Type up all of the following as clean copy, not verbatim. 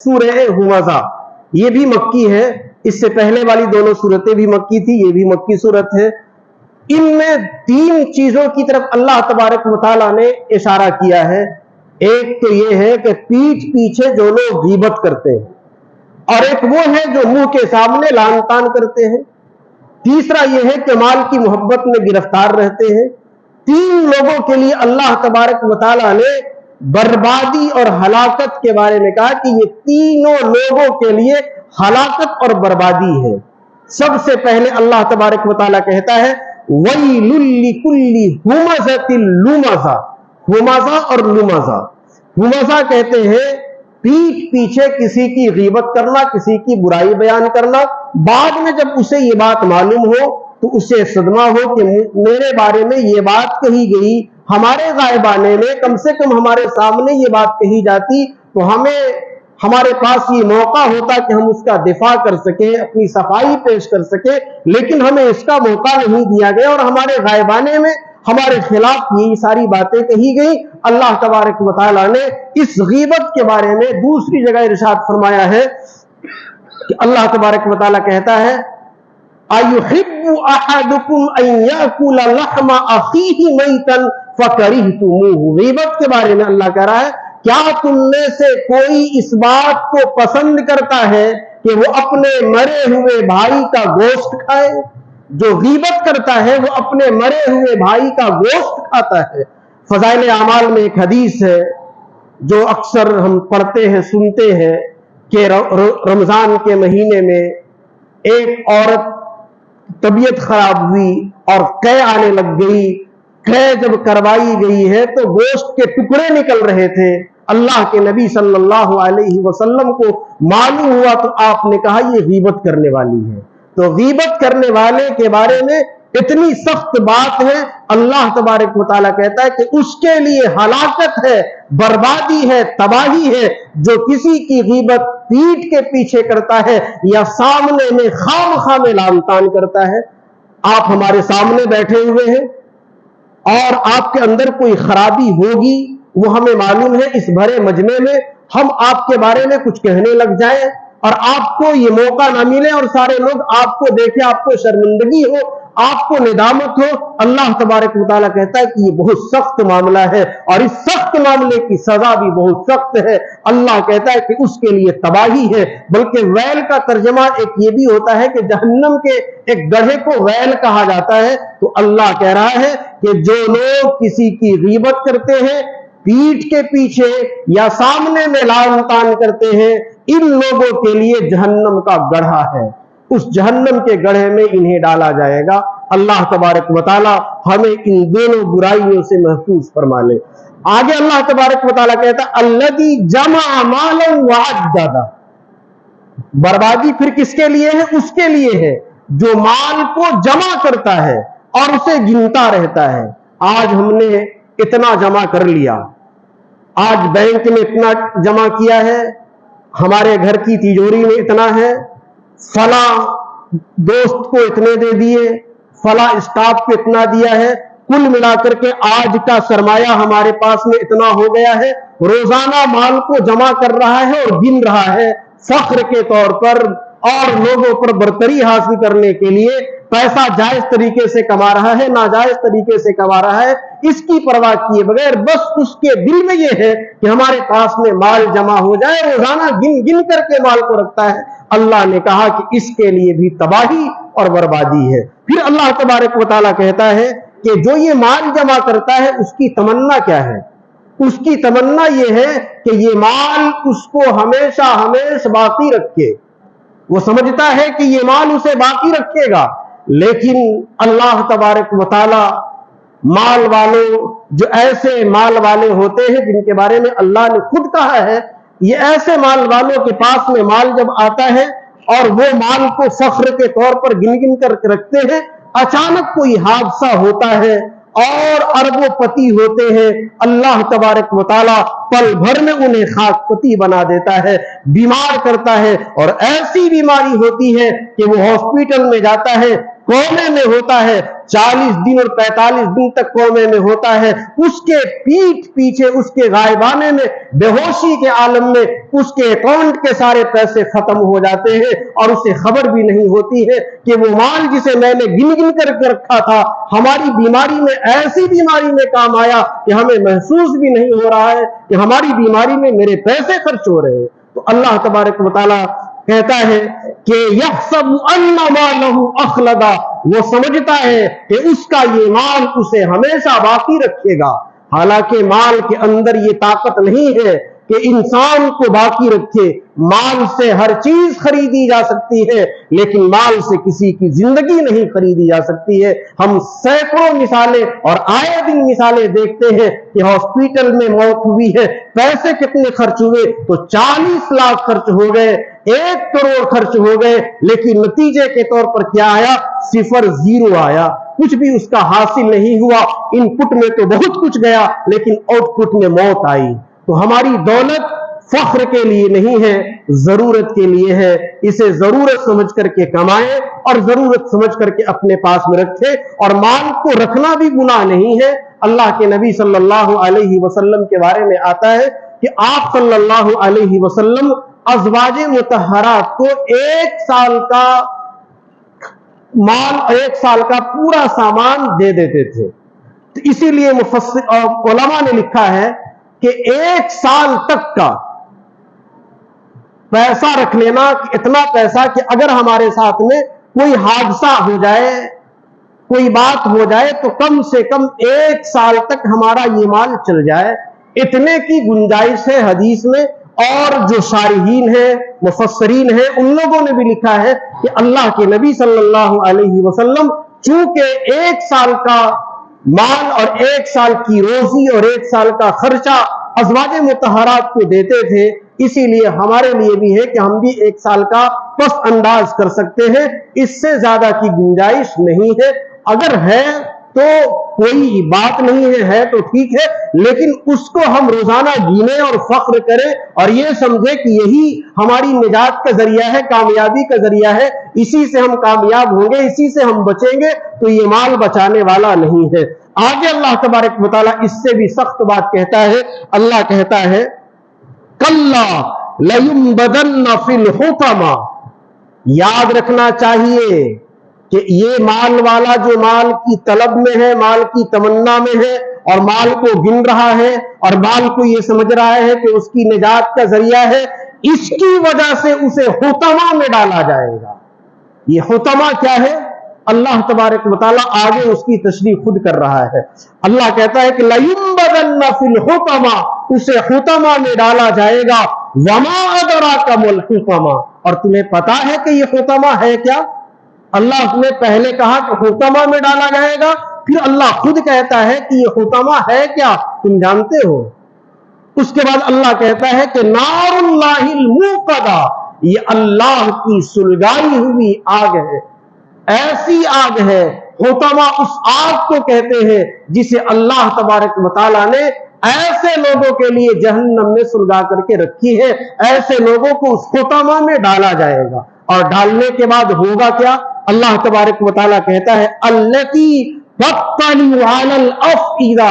سورہ ہمزہ یہ بھی مکی ہے، اس سے پہلے والی دونوں صورتیں بھی مکی تھی، یہ بھی مکی صورت ہے۔ ان میں 3 چیزوں کی طرف اللہ تبارک و تعالیٰ نے اشارہ کیا ہے۔ ایک تو یہ ہے کہ پیٹھ پیچھے جو لوگ غیبت کرتے ہیں، اور ایک وہ ہے جو منہ کے سامنے لعن طعن کرتے ہیں۔ تیسرا یہ ہے کہ مال کی محبت میں گرفتار رہتے ہیں۔ 3 لوگوں کے لیے اللہ تبارک و تعالیٰ نے بربادی اور ہلاکت کے بارے میں کہا کہ یہ تینوں لوگوں کے لیے ہلاکت اور بربادی ہے۔ سب سے پہلے اللہ تبارک و تعالیٰ کہتا ہے وَيْلٌ لِكُلِّ ہُمَزَةٍ لُمَزَةٍ۔ ہمزہ اور لمزہ، ہمزہ کہتے ہیں پیٹھ پیچھے کسی کی غیبت کرنا، کسی کی برائی بیان کرنا، بعد میں جب اسے یہ بات معلوم ہو تو اسے صدمہ ہو کہ میرے بارے میں یہ بات کہی گئی، ہمارے غائبانے میں کم سے کم ہمارے سامنے یہ بات کہی جاتی تو ہمارے پاس یہ موقع ہوتا کہ ہم اس کا دفاع کر سکیں، اپنی صفائی پیش کر سکیں، لیکن ہمیں اس کا موقع نہیں دیا گیا اور ہمارے غائبانے میں ہمارے خلاف یہ ساری باتیں کہی گئی۔ اللہ تبارک و تعالیٰ نے اس غیبت کے بارے میں دوسری جگہ ارشاد فرمایا ہے کہ اللہ تبارک و تعالیٰ کہتا ہے أَيُحِبُّ أَحَدُكُمْ أَن يَأْكُلَ لَحْمَ أَخِيهِ مَيْتًا فَكَرِهْتُمُوهُ۔ غیبت کے بارے میں اللہ کہہ رہا ہے کیا تم میں سے کوئی اس بات کو پسند کرتا ہے کہ وہ اپنے مرے ہوئے بھائی کا گوشت کھائے؟ جو غیبت کرتا ہے وہ اپنے مرے ہوئے بھائی کا گوشت کھاتا ہے۔ فضائل اعمال میں ایک حدیث ہے جو اکثر ہم پڑھتے ہیں، سنتے ہیں کہ رمضان کے مہینے میں ایک عورت طبیعت خراب ہوئی اور قے آنے لگ گئی۔ قے جب کروائی گئی ہے تو گوشت کے ٹکڑے نکل رہے تھے۔ اللہ کے نبی صلی اللہ علیہ وسلم کو معلوم ہوا تو آپ نے کہا یہ غیبت کرنے والی ہے۔ تو غیبت کرنے والے کے بارے میں اتنی سخت بات ہے، اللہ تبارک و تعالیٰ کہتا ہے کہ اس کے لیے ہلاکت ہے، بربادی ہے، تباہی ہے جو کسی کی غیبت پیٹھ کے پیچھے کرتا ہے یا سامنے میں خام میں لعن طعن کرتا ہے۔ آپ ہمارے سامنے بیٹھے ہوئے ہیں اور آپ کے اندر کوئی خرابی ہوگی، وہ ہمیں معلوم ہے، اس بھرے مجمع میں ہم آپ کے بارے میں کچھ کہنے لگ جائیں اور آپ کو یہ موقع نہ ملے اور سارے لوگ آپ کو دیکھیں، آپ کو شرمندگی ہو، آپ کو ندامت ہو۔ اللہ تبارک و تعالیٰ کہتا ہے کہ یہ بہت سخت معاملہ ہے اور اس سخت معاملے کی سزا بھی بہت سخت ہے۔ اللہ کہتا ہے کہ اس کے لیے تباہی ہے، بلکہ ویل کا ترجمہ ایک یہ بھی ہوتا ہے کہ جہنم کے ایک گڑھے کو ویل کہا جاتا ہے۔ تو اللہ کہہ رہا ہے کہ جو لوگ کسی کی غیبت کرتے ہیں پیٹھ کے پیچھے یا سامنے میں لعن طعن کرتے ہیں، ان لوگوں کے لیے جہنم کا گڑھا ہے، اس جہنم کے گڑھے میں انہیں ڈالا جائے گا۔ اللہ تبارک و تعالی ہمیں ان دونوں برائیوں سے محفوظ فرما لے۔ آگے اللہ تبارک و تعالی کہتا ہے الذی جمع مالا وعددہ۔ بربادی پھر کس کے لیے ہے؟ اس کے لیے ہے جو مال کو جمع کرتا ہے اور اسے گنتا رہتا ہے۔ آج ہم نے اتنا جمع کر لیا، آج بینک میں اتنا جمع کیا ہے، ہمارے گھر کی تجوری میں اتنا ہے، فلاں دوست کو اتنے دے دیے، فلاں اسٹاف کو اتنا دیا ہے، کل ملا کر کے آج کا سرمایہ ہمارے پاس میں اتنا ہو گیا ہے۔ روزانہ مال کو جمع کر رہا ہے اور گن رہا ہے فخر کے طور پر اور لوگوں پر برتری حاصل کرنے کے لیے۔ پیسہ جائز طریقے سے کما رہا ہے، ناجائز طریقے سے کما رہا ہے، اس کی پرواہ کیے بغیر بس اس کے دل میں یہ ہے کہ ہمارے پاس میں مال جمع ہو جائے، روزانہ گن گن کر کے مال کو رکھتا ہے۔ اللہ نے کہا کہ اس کے لیے بھی تباہی اور بربادی ہے۔ پھر اللہ تبارک و تعالیٰ کہتا ہے کہ جو یہ مال جمع کرتا ہے اس کی تمنا کیا ہے؟ اس کی تمنا یہ ہے کہ یہ مال اس کو ہمیشہ باقی رکھے۔ وہ سمجھتا ہے کہ یہ مال اسے باقی رکھے گا، لیکن اللہ تبارک و تعالی مال والوں جو ایسے مال والے ہوتے ہیں جن کے بارے میں اللہ نے خود کہا ہے، یہ ایسے مال والوں کے پاس میں مال جب آتا ہے اور وہ مال کو فخر کے طور پر گن گن کر رکھتے ہیں، اچانک کوئی حادثہ ہوتا ہے اور اربوں پتی ہوتے ہیں، اللہ تبارک و تعالیٰ پل بھر میں انہیں خاک پتی بنا دیتا ہے، بیمار کرتا ہے، اور ایسی بیماری ہوتی ہے کہ وہ ہاسپٹل میں جاتا ہے، कोमे में होता है, 40 दिन और 45 दिन तक कोमे में होता है, उसके पीठ पीछे उसके गायबाने में, बेहोशी के आलम में उसके अकाउंट के सारे पैसे खत्म हो जाते हैं और उसे खबर भी नहीं होती है कि वो माल जिसे मैंने गिन गिन करके रखा था हमारी बीमारी में, ऐसी बीमारी में काम आया कि हमें महसूस भी नहीं हो रहा है कि हमारी बीमारी में मेरे पैसे खर्च हो रहे हैं। तो अल्लाह तबारक व तआला कहता है कि यहसब अन्ना मालहु अखलदा, वो समझता है कि उसका ये माल उसे हमेशा बाकी रखेगा। हालांकि माल के अंदर ये ताकत नहीं है कि इंसान को बाकी रखे। माल से हर चीज खरीदी जा सकती है, लेकिन माल से किसी की जिंदगी नहीं खरीदी जा सकती है। हम सैकड़ों मिसालें और आए दिन मिसालें देखते हैं कि हॉस्पिटल में मौत हुई है, पैसे कितने खर्च हुए, तो 40 लाख खर्च हो गए, 1 करोड़ खर्च हो गए, लेकिन नतीजे के तौर पर क्या आया? 0 0 आया, कुछ भी उसका हासिल नहीं हुआ। इनपुट में तो बहुत कुछ गया, लेकिन आउटपुट में मौत आई। तो हमारी दौलत फख्र के लिए नहीं है, जरूरत के लिए है। इसे जरूरत समझ करके कमाएं और जरूरत समझ करके अपने पास में रखें, और माल को रखना भी गुनाह नहीं है। अल्लाह के नबी सल्लल्लाहु अलैहि वसल्लम के बारे में आता है कि आप सल्लल्लाहु अलैहि वसल्लम अज़वाजे मुतहरात को 1 साल का माल, 1 साल का पूरा सामान दे देते थे। तो इसीलिए मुफस्सिर और उलमा ने लिखा है कि 1 साल तक का पैसा रख लेना, इतना पैसा कि अगर हमारे साथ में कोई हादसा हो जाए, कोई बात हो जाए, तो कम से कम 1 साल तक हमारा ये माल चल जाए, इतने की गुंजाइश है हदीस में। और जो शारिहीन है, मुफस्सरीन है, उन लोगों ने भी लिखा है कि अल्लाह के नबी सल्लल्लाहु अलैहि वसल्लम चूंकि 1 साल का माल और 1 साल की रोजी और 1 साल का खर्चा अज़वाजे मुतहरात को देते थे, इसीलिए हमारे लिए भी है कि हम भी 1 साल का पस अंदाज कर सकते हैं। इससे ज्यादा की गुंजाइश नहीं है। अगर है तो कोई बात नहीं है तो ठीक है, लेकिन उसको हम रोजाना गिने और फख्र करें और ये समझे कि यही हमारी निजात का जरिया है, कामयाबी का जरिया है, इसी से हम कामयाब होंगे, इसी से हम बचेंगे। तो ये माल बचाने वाला नहीं है। आगे अल्लाह तबारक व तआला इससे भी सख्त बात कहता है। अल्लाह कहता है कल्ला लयुंबदन्ना फिल हुतमा, याद रखना चाहिए कि ये माल वाला जो माल की तलब में है, माल की तमन्ना में है और माल को गिन रहा है और माल को ये समझ रहा है कि उसकी निजात का जरिया है, इसकी वजह से उसे हुतमा में डाला जाएगा। ये हुतमा क्या है? अल्लाह तबारक व तआला आगे उसकी तशरीह खुद कर रहा है। अल्लाह कहता है कि लयुंबदन्ना फिल हुतमा, उसे हुतमा में डाला जाएगा। वमा अदराका मल हुतमा, और तुम्हें पता है कि ये हुतमा है क्या? अल्लाह ने पहले कहा कि हुतमा में डाला जाएगा, फिर अल्लाह खुद कहता है कि ये हुतमा है क्या, तुम जानते हो? उसके बाद अल्लाह कहता है कि नारुल्लाहिल मुक़दा, ये अल्लाह की सुलगाई हुई आग है, ऐसी आग है। हुतमा उस आग को कहते हैं जिसे अल्लाह तबारक व तआला ने ऐसे लोगों के लिए जहन्नम में सुलगा करके रखी है। ऐसे लोगों को उस हुतमा में डाला जाएगा और डालने के बाद होगा क्या? अल्लाह तबारक व तआला कहता है अल्लती तत्तली अलल अफ़इदा,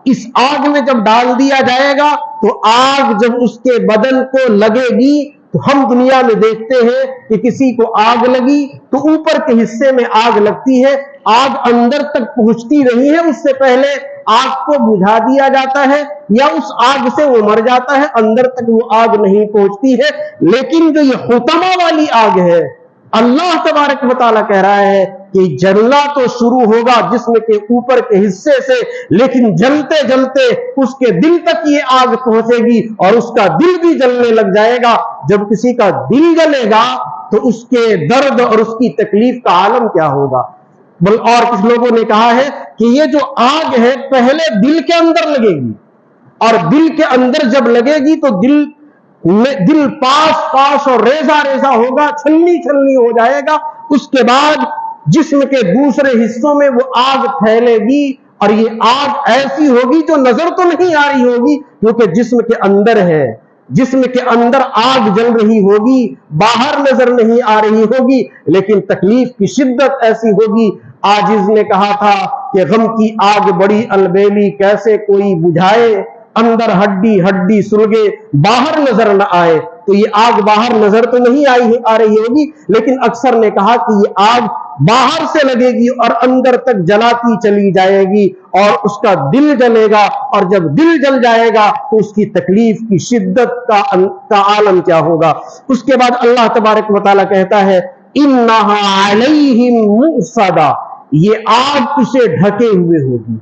इस आग में जब डाल दिया जाएगा तो आग जब उसके बदन को लगेगी, तो हम दुनिया में देखते हैं कि किसी को आग लगी तो ऊपर के हिस्से में आग लगती है, आग अंदर तक पहुंचती नहीं है, उससे पहले आग को बुझा दिया जाता है या उस आग से वो मर जाता है, अंदर तक वो आग नहीं पहुंचती है। लेकिन जो ये हुतमा वाली आग है, अल्लाह तबारक व तआला कह रहा है कि जलना तो शुरू होगा जिस्म के ऊपर के हिस्से से, लेकिन जलते जलते उसके दिल तक ये आग पहुंचेगी और उसका दिल भी जलने लग जाएगा। जब किसी का दिल जलेगा तो उसके दर्द और उसकी तकलीफ का आलम क्या होगा। और कुछ लोगों ने कहा है कि ये जो आग है पहले दिल के अंदर लगेगी, और दिल के अंदर जब लगेगी तो दिल पास पास और रेजा रेजा होगा, छलनी छलनी हो जाएगा। उसके बाद जिस्म के दूसरे हिस्सों में वो आग फैलेगी और ये आग ऐसी होगी जो नजर तो नहीं आ रही होगी क्योंकि जिस्म के अंदर है, जिस्म के अंदर आग जल रही होगी, बाहर नजर नहीं आ रही होगी, लेकिन तकलीफ की शिद्दत ऐसी होगी। आजिज ने कहा था कि गम की आग बड़ी अलबेली, कैसे कोई बुझाए, अंदर हड्डी हड्डी सुलगे, बाहर नजर न आए। तो ये आग बाहर नजर तो नहीं आ रही होगी, लेकिन अक्सर ने कहा कि ये आग बाहर से लगेगी और अंदर तक जलाती चली जाएगी, और उसका दिल जलेगा, और जब दिल जल जाएगा तो उसकी तकलीफ की शिद्दत का आलम क्या होगा। उसके बाद अल्लाह तबारक व तआला कहता है, इन्नहा अलैहिम मुअस्सदा, ये आग उसे ढके हुए होगी।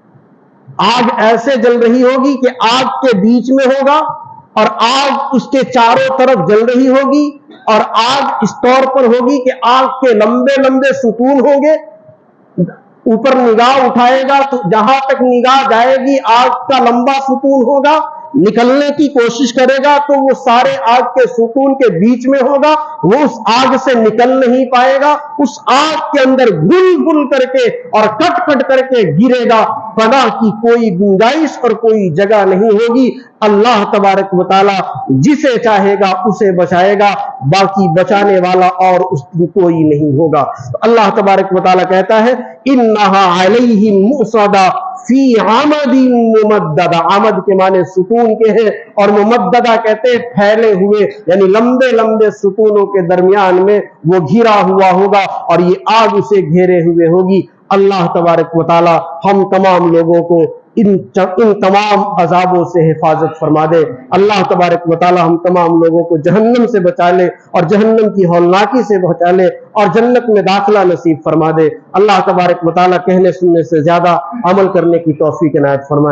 आग ऐसे जल रही होगी कि आग के बीच में होगा, और आग उसके चारों तरफ जल रही होगी, और आग इस तौर पर होगी कि आग के लंबे लंबे सुतून होंगे। ऊपर निगाह उठाएगा तो जहां तक निगाह जाएगी आग का लंबा सुतून होगा, निकलने की कोशिश करेगा तो वो सारे आग के सुतून के बीच में होगा, वो उस आग से निकल नहीं पाएगा, उस आग के अंदर घुल घुल करके और कट कट करके गिरेगा, पनाह की कोई गुंजाइश और कोई जगह नहीं होगी। अल्लाह तबारक व तआला जिसे चाहेगा उसे बचाएगा, बाकी बचाने वाला और उसकी कोई नहीं होगा। तो अल्लाह तबारक व तआला कहता है, इन्नहा अलैहिम मुअस्सदा फी आमदिन मुमद्ददा। आमद के माने सुकून के हैं, और मुमद्ददा कहते हैं फैले हुए, यानी लंबे लंबे सुकूनों के दरमियान में वो घिरा हुआ होगा, और ये आग उसे घेरे हुए होगी। अल्लाह तबारक व तआला हम तमाम लोगों को इन तमाम अजाबों से हिफाजत फरमा दे। अल्लाह तबारक व तआला हम तमाम लोगों को जहन्नम से बचा ले, और जहन्नम की हौलनाकी से बचा ले, और जन्नत में दाखिला नसीब फरमा दे। अल्लाह तबारक व तआला कहने सुनने से ज्यादा अमल करने की तौफीक इनायत फरमाए।